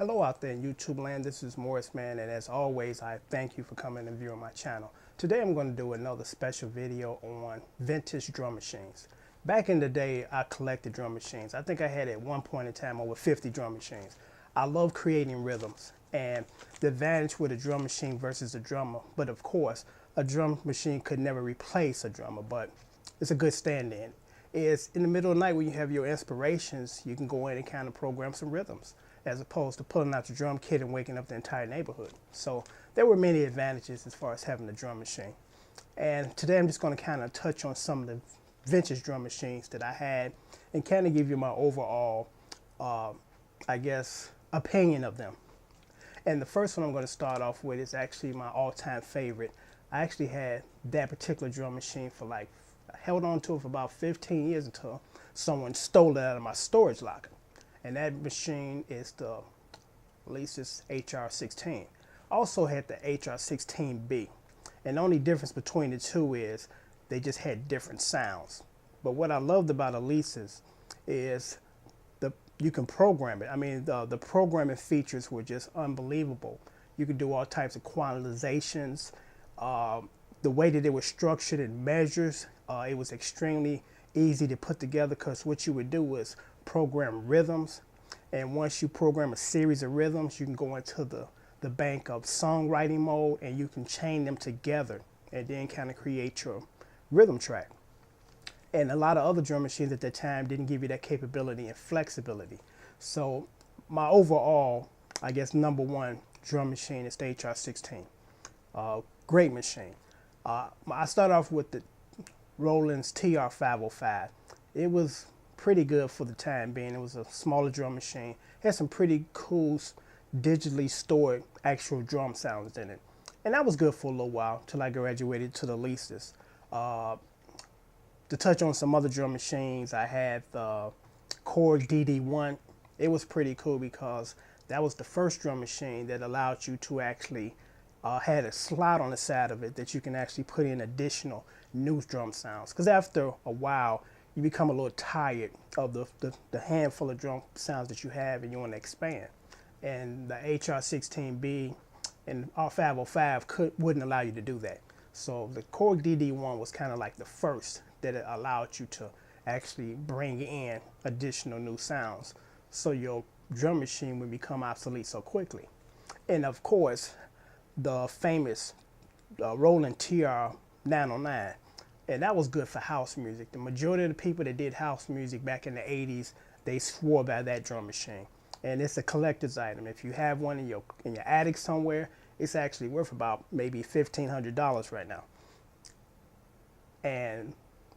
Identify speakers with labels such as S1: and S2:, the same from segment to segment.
S1: Hello out there in YouTube land, this is Morris Man, and as always I thank you for coming and viewing my channel. Today I'm going to do another special video on vintage drum machines. Back in the day I collected drum machines. I think I had at one point in time over 50 drum machines. I love creating rhythms, and the advantage with a drum machine versus a drummer, but of course a drum machine could never replace a drummer, but it's a good stand-in. Is in the middle of the night when you have your inspirations, you can go in and kind of program some rhythms, as opposed to pulling out your drum kit and waking up the entire neighborhood. So there were many advantages as far as having a drum machine. And today I'm just going to kind of touch on some of the vintage drum machines that I had and kind of give you my overall, I guess, opinion of them. And the first one I'm going to start off with is actually my all-time favorite. I actually had that particular drum machine for I held on to it for about 15 years until someone stole it out of my storage locker. And that machine is the Alesis HR16. Also had the HR16B. And the only difference between the two is they just had different sounds. But what I loved about Alesis is you can program it. I mean, the programming features were just unbelievable. You could do all types of quantizations. The way that it was structured in measures, it was extremely easy to put together, because what you would do was program rhythms, and once you program a series of rhythms, you can go into the bank of songwriting mode and you can chain them together and then kind of create your rhythm track. And a lot of other drum machines at that time didn't give you that capability and flexibility. So my overall, I guess, number one drum machine is the HR16. Great machine. I started off with the Roland's TR505. It was pretty good for the time being. It was a smaller drum machine. It had some pretty cool digitally stored actual drum sounds in it. And that was good for a little while till I graduated to the Alesis. To touch on some other drum machines, I had the Korg DD1. It was pretty cool because that was the first drum machine that allowed you to actually had a slot on the side of it that you can actually put in additional new drum sounds. Because after a while, you become a little tired of the handful of drum sounds that you have and you want to expand. And the HR16B and R505 wouldn't allow you to do that. So the Korg DD1 was kind of like the first that it allowed you to actually bring in additional new sounds, so your drum machine would become obsolete so quickly. And of course, the famous Roland TR909. And that was good for house music. The majority of the people that did house music back in the 80s, they swore by that drum machine. And it's a collector's item. If you have one in your attic somewhere, it's actually worth about maybe $1,500 right now. And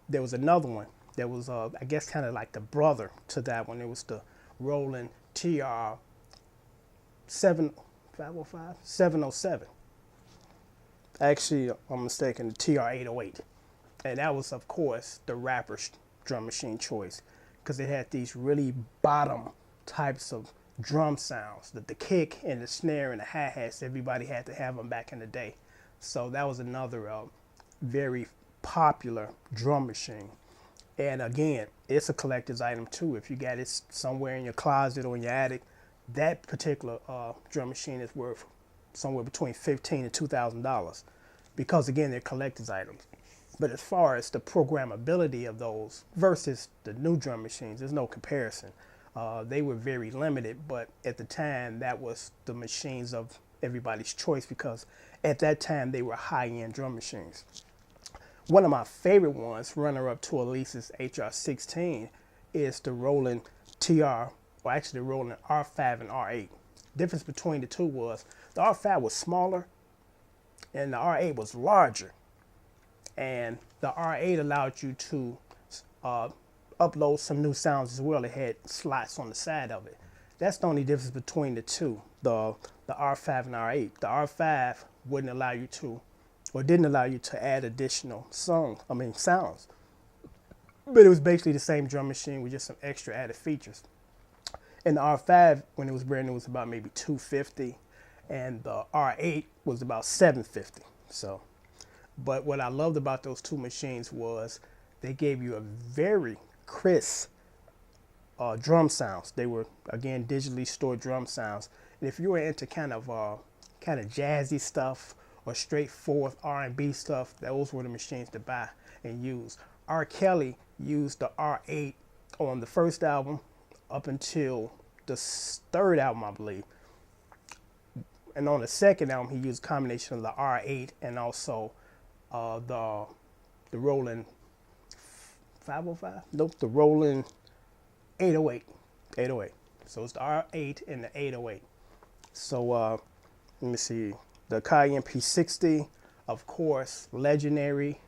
S1: there was another one that was, I guess, kind of like the brother to that one. It was the Roland TR7507. Actually, I'm mistaken, the TR808. And that was, of course, the rapper's drum machine choice, because it had these really bottom types of drum sounds, that the kick and the snare and the hi-hats, everybody had to have them back in the day. So that was another very popular drum machine. And again, it's a collector's item too. If you got it somewhere in your closet or in your attic, that particular drum machine is worth somewhere between $1,500 and $2,000, because again, they're collector's items. But as far as the programmability of those versus the new drum machines, there's no comparison. They were very limited, but at the time, that was the machines of everybody's choice, because at that time, they were high-end drum machines. One of my favorite ones, runner-up to Alesis HR16, is the Roland TR, or actually the Roland R5 and R8. Difference between the two was the R5 was smaller and the R8 was larger. And the R8 allowed you to upload some new sounds as well. It had slots on the side of it. That's the only difference between the two, the R5 and R8. The R5 wouldn't allow you to, or didn't allow you to add additional sounds. But it was basically the same drum machine with just some extra added features. And the R5, when it was brand new, was about maybe $250, and the R8 was about $750. So. But what I loved about those two machines was they gave you a very crisp drum sounds. They were, again, digitally stored drum sounds. And if you're into kind of jazzy stuff or straightforward R&B stuff, those were the machines to buy and use. R. Kelly used the R8 on the first album up until the third album, I believe. And on the second album, he used a combination of the R8 and also the Roland 505? Nope, the Roland 808. 808. So it's the R8 and the 808. So let me see. The Cayenne P60, of course, legendary.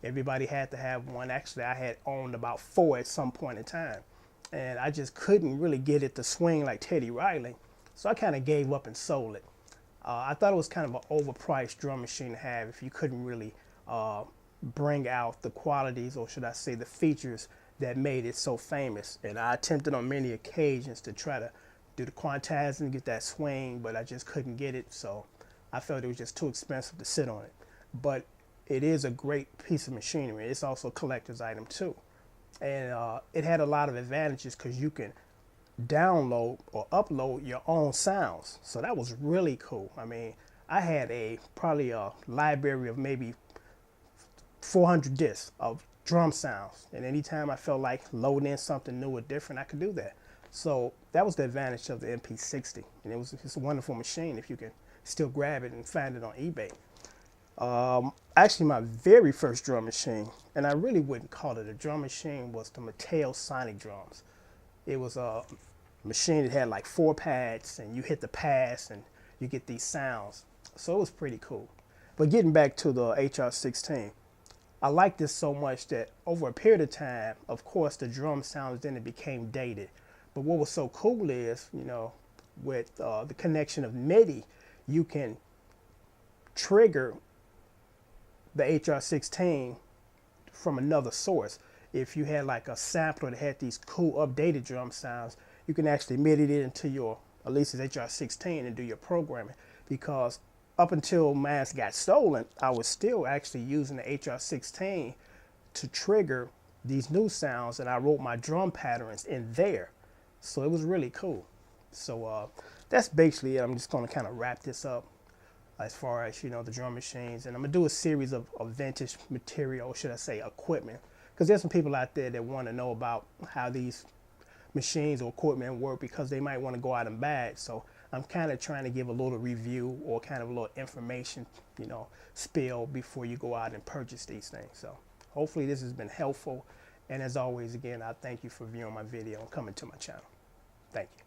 S1: Everybody had to have one. Actually, I had owned about 4 at some point in time. And I just couldn't really get it to swing like Teddy Riley. So I kind of gave up and sold it. I thought it was kind of an overpriced drum machine to have if you couldn't really bring out the qualities, or should I say the features that made it so famous. And I attempted on many occasions to try to do the quantizing, get that swing, but I just couldn't get it. So I felt it was just too expensive to sit on it. But it is a great piece of machinery. It's also a collector's item too. And it had a lot of advantages because you can download or upload your own sounds. So that was really cool. I mean, I had probably a library of maybe 400 discs of drum sounds. And anytime I felt like loading in something new or different, I could do that. So that was the advantage of the MP60. And it's a wonderful machine if you can still grab it and find it on eBay. Actually, my very first drum machine, and I really wouldn't call it a drum machine, was the Mateo Sonic drums. It was a machine that had like 4 pads, and you hit the pass and you get these sounds. So it was pretty cool. But getting back to the HR16, I liked this so much that over a period of time, of course, the drum sounds then it became dated. But what was so cool is, you know, with the connection of MIDI, you can trigger the HR16 from another source. If you had like a sampler that had these cool updated drum sounds, you can actually MIDI it into your, at least it's HR16, and do your programming. Because up until mine got stolen, I was still actually using the HR16 to trigger these new sounds, and I wrote my drum patterns in there. So it was really cool. So that's basically it. I'm just going to kind of wrap this up as far as, you know, the drum machines. And I'm going to do a series of vintage material, or should I say equipment, because there's some people out there that want to know about how these machines or equipment work, because they might want to go out and buy it. So I'm kind of trying to give a little review or kind of a little information, you know, spill before you go out and purchase these things. So hopefully this has been helpful. And as always, again, I thank you for viewing my video and coming to my channel. Thank you.